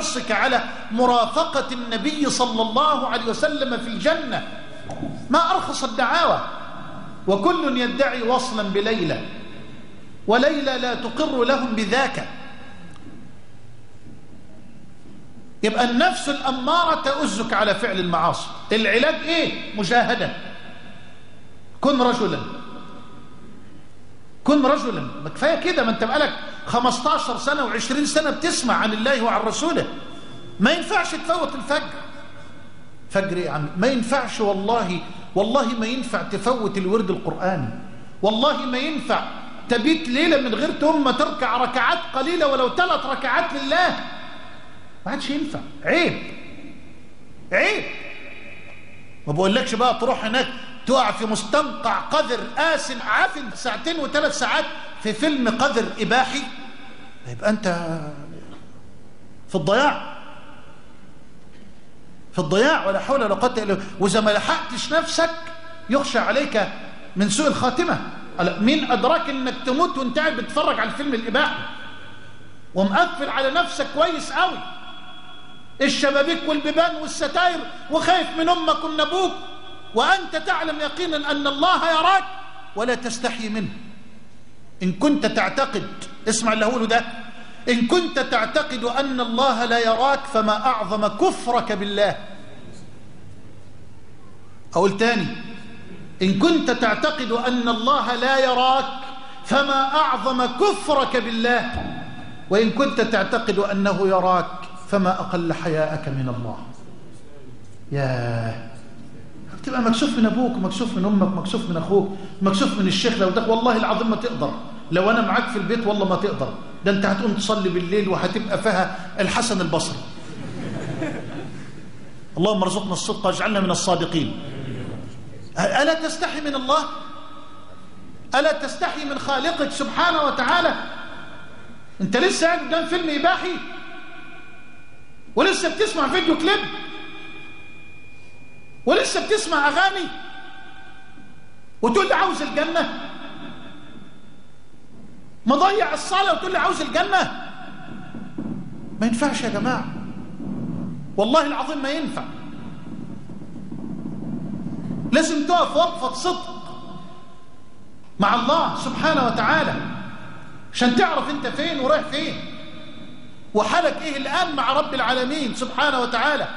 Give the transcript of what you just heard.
حرصك على مرافقة النبي صلى الله عليه وسلم في الجنة. ما أرخص الدعاوى. وكل يدعي وصلا بليلى وليلى لا تقر لهم بذاك. يبقى النفس الأمارة تؤزك على فعل المعاصي. العلاج إيه؟ مجاهدة. كن رجلا، كن رجلا. ما كفاية كده، ما انت بقالك 15 سنة و20 سنة بتسمع عن الله وعن رسوله. ما ينفعش تفوت الفجر. فجر ايه يا عم؟ ما ينفعش والله ما ينفع تفوت الورد القرآني. والله ما ينفع تبيت ليلة من غير ثم تركع ركعات قليلة ولو 3 ركعات لله. ما عادش ينفع. عيب عيب. ما بقولكش بقى تروح هناك تقع في مستنقع قذر آسن عافن 2 و3 ساعات في فيلم قذر إباحي، يبقى أنت في الضياع، في الضياع. ولا حول ولا قوة إلا بالله. وإذا ما لحقتش نفسك يخشى عليك من سوء الخاتمة. مين أدراك إنك تموت وأنت قاعد بتتفرج على الفيلم الإباحي ومقفل على نفسك كويس قوي الشبابيك والبيبان والستاير وخايف من أمك ومن أبوك، وأنت تعلم يقينا أن الله يراك ولا تستحي منه. إن كنت تعتقد، اسمع اللي هقوله ده، إن كنت تعتقد أن الله لا يراك فما أعظم كفرك بالله. أقول تاني، إن كنت تعتقد أن الله لا يراك فما أعظم كفرك بالله، وإن كنت تعتقد أنه يراك فما أقل حياءك من الله. ياه، تبقى مكسوف من أبوك ومكسوف من أمك ومكسوف من أخوك ومكسوف من الشيخ. لو ده والله العظيم ما تقدر. لو أنا معاك في البيت والله ما تقدر. ده أنت هتقوم تصلي بالليل وهتبقى فيها الحسن البصري. اللهم ارزقنا الصدق واجعلنا من الصادقين. ألا تستحي من الله؟ ألا تستحي من خالقك سبحانه وتعالى؟ أنت لسه قاعد قدام فيلم إباحي ولسه بتسمع فيديو كليب ولسه بتسمع أغاني وتقول لي عاوز الجنة. مضيع الصلاة وتقول لي عاوز الجنة. ما ينفعش يا جماعة، والله العظيم ما ينفع. لازم تقف وقفة صدق مع الله سبحانه وتعالى عشان تعرف انت فين ورايح فين وحالك ايه الآن مع رب العالمين سبحانه وتعالى.